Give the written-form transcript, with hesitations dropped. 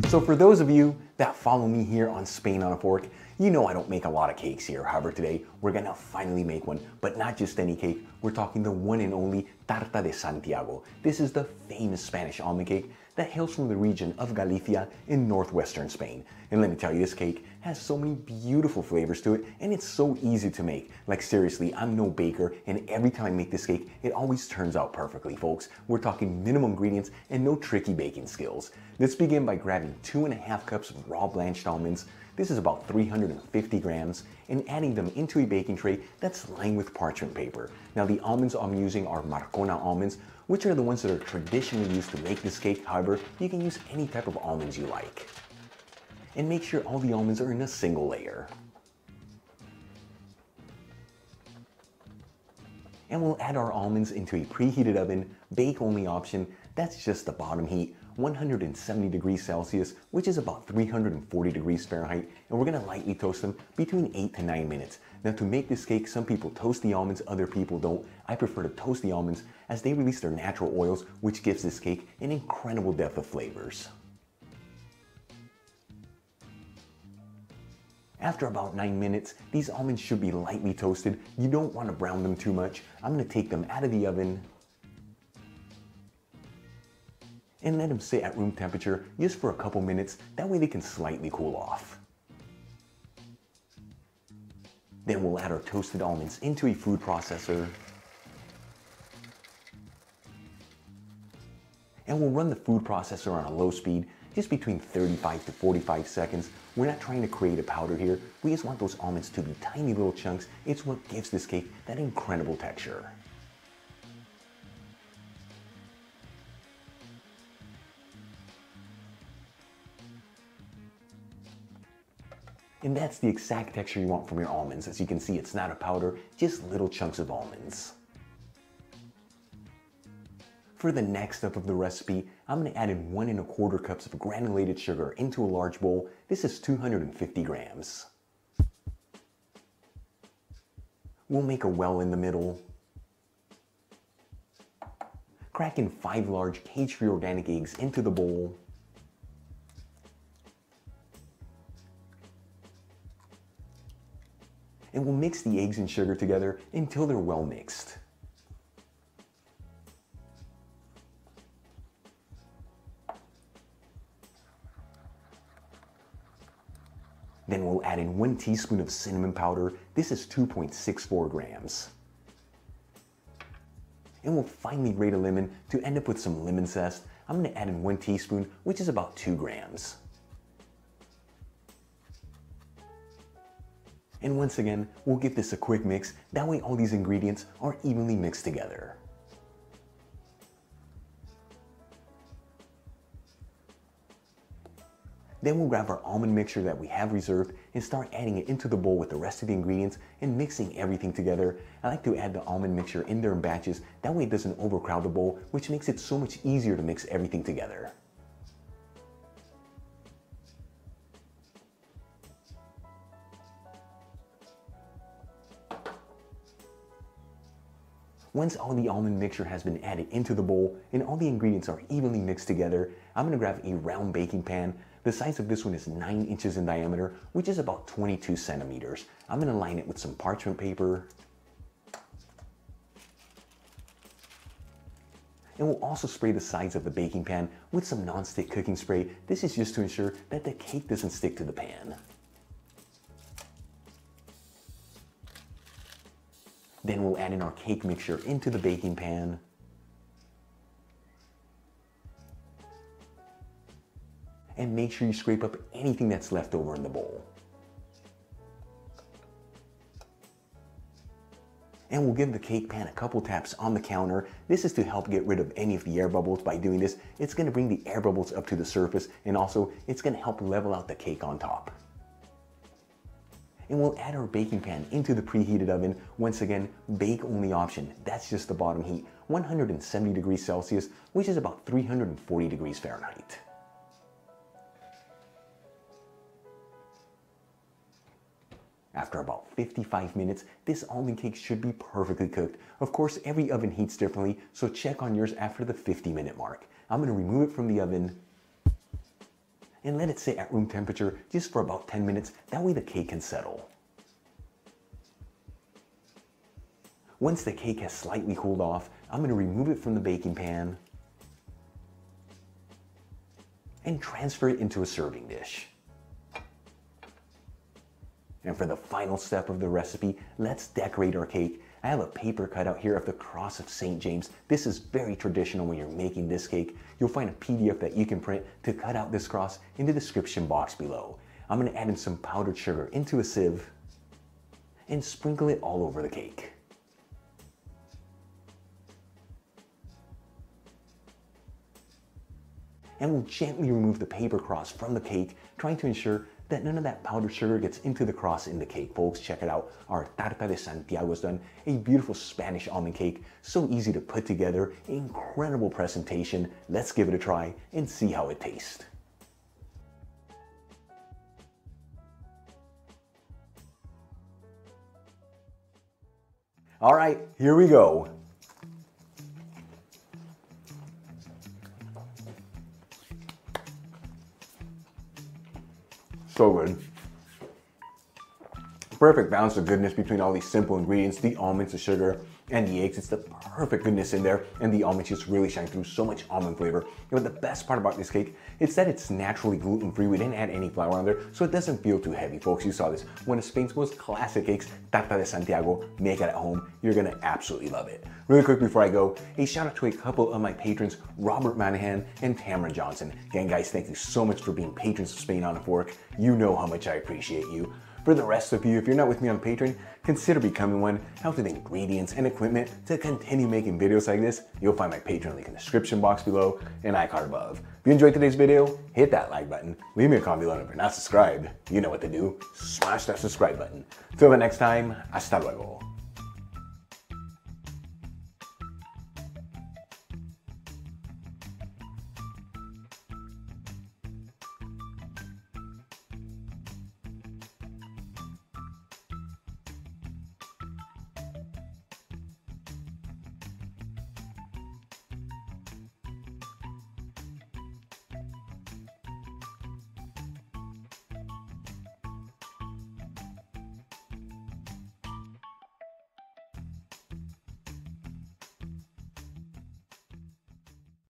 So for those of you that follow me here on Spain on a Fork, you know I don't make a lot of cakes here. However, today we're gonna finally make one, but not just any cake. We're talking the one and only Tarta de Santiago. This is the famous Spanish almond cake that hails from the region of Galicia in northwestern Spain. And let me tell you, this cake has so many beautiful flavors to it, and it's so easy to make. Like seriously, I'm no baker, and every time I make this cake, it always turns out perfectly, folks. We're talking minimal ingredients and no tricky baking skills. Let's begin by grabbing 2.5 cups of raw blanched almonds. This is about 350 grams, and adding them into a baking tray that's lined with parchment paper. Now the almonds I'm using are MARCONA almonds, which are the ones that are traditionally used to make this cake. However, you can use any type of almonds you like. And make sure all the almonds are in a single layer. And we'll add our almonds into a preheated oven, bake only option. That's just the bottom heat, 170 degrees Celsius, which is about 340 degrees Fahrenheit, and we're gonna lightly toast them between 8 to 9 minutes. Now to make this cake, some people toast the almonds, other people don't. I prefer to toast the almonds as they release their natural oils, which gives this cake an incredible depth of flavors. After about 9 minutes, these almonds should be lightly toasted. You don't want to brown them too much. I'm gonna take them out of the oven and let them sit at room temperature just for a couple minutes. That way they can slightly cool off. Then we'll add our toasted almonds into a food processor. And we'll run the food processor on a low speed, just between 35 to 45 seconds. We're not trying to create a powder here. We just want those almonds to be tiny little chunks. It's what gives this cake that incredible texture. And that's the exact texture you want from your almonds. As you can see, it's not a powder, just little chunks of almonds. For the next step of the recipe, I'm going to add in 1¼ cups of granulated sugar into a large bowl. This is 250 grams. We'll make a well in the middle. Crack in 5 large cage-free organic eggs into the bowl. And we'll mix the eggs and sugar together until they're well mixed. Then we'll add in 1 teaspoon of cinnamon powder. This is 2.64 grams. And we'll finally grate a lemon to end up with some lemon zest. I'm going to add in 1 teaspoon, which is about 2 grams. And once again, we'll give this a quick mix. That way all these ingredients are evenly mixed together. Then we'll grab our almond mixture that we have reserved and start adding it into the bowl with the rest of the ingredients and mixing everything together. I like to add the almond mixture in there in batches. That way it doesn't overcrowd the bowl, which makes it so much easier to mix everything together. Once all the almond mixture has been added into the bowl and all the ingredients are evenly mixed together, I'm going to grab a round baking pan. The size of this one is 9 inches in diameter, which is about 22 centimeters. I'm going to line it with some parchment paper. And we'll also spray the sides of the baking pan with some non-stick cooking spray. This is just to ensure that the cake doesn't stick to the pan. Then we'll add in our cake mixture into the baking pan. And make sure you scrape up anything that's left over in the bowl. And we'll give the cake pan a couple taps on the counter. This is to help get rid of any of the air bubbles. By doing this, it's going to bring the air bubbles up to the surface, and also it's going to help level out the cake on top. And we'll add our baking pan into the preheated oven. Once again, bake only option. That's just the bottom heat, 170 degrees Celsius, which is about 340 degrees Fahrenheit. After about 55 minutes, this almond cake should be perfectly cooked. Of course, every oven heats differently, so check on yours after the 50-minute mark. I'm going to remove it from the oven and let it sit at room temperature just for about 10 minutes. That way the cake can settle. Once the cake has slightly cooled off, I'm going to remove it from the baking pan and transfer it into a serving dish. And for the final step of the recipe, let's decorate our cake. I have a paper cutout here of the cross of St. James. This is very traditional when you're making this cake. You'll find a PDF that you can print to cut out this cross in the description box below. I'm going to add in some powdered sugar into a sieve and sprinkle it all over the cake. And we'll gently remove the paper cross from the cake, trying to ensure that none of that powdered sugar gets into the cross in the cake. Folks, check it out. Our Tarta de Santiago is done. A beautiful Spanish almond cake. So easy to put together. Incredible presentation. Let's give it a try and see how it tastes. All right, here we go. So good. Perfect balance of goodness between all these simple ingredients, the almonds, the sugar, and the eggs. It's the perfect goodness in there, and the almonds just really shine through. So much almond flavor. But the best part about this cake is that it's naturally gluten-free. We didn't add any flour on there, so it doesn't feel too heavy. Folks, you saw this. One of Spain's most classic cakes, Tarta de Santiago. Make it at home. You're gonna absolutely love it. Really quick before I go, a shout out to a couple of my patrons, Robert Manahan and Tamron Johnson. Again, guys, thank you so much for being patrons of Spain on a Fork. You know how much I appreciate you. For the rest of you, if you're not with me on Patreon, consider becoming one. Help with ingredients and equipment to continue making videos like this. You'll find my Patreon link in the description box below and icon above. If you enjoyed today's video, hit that like button. Leave me a comment below if you're not subscribed. You know what to do. Smash that subscribe button. Till the next time, hasta luego.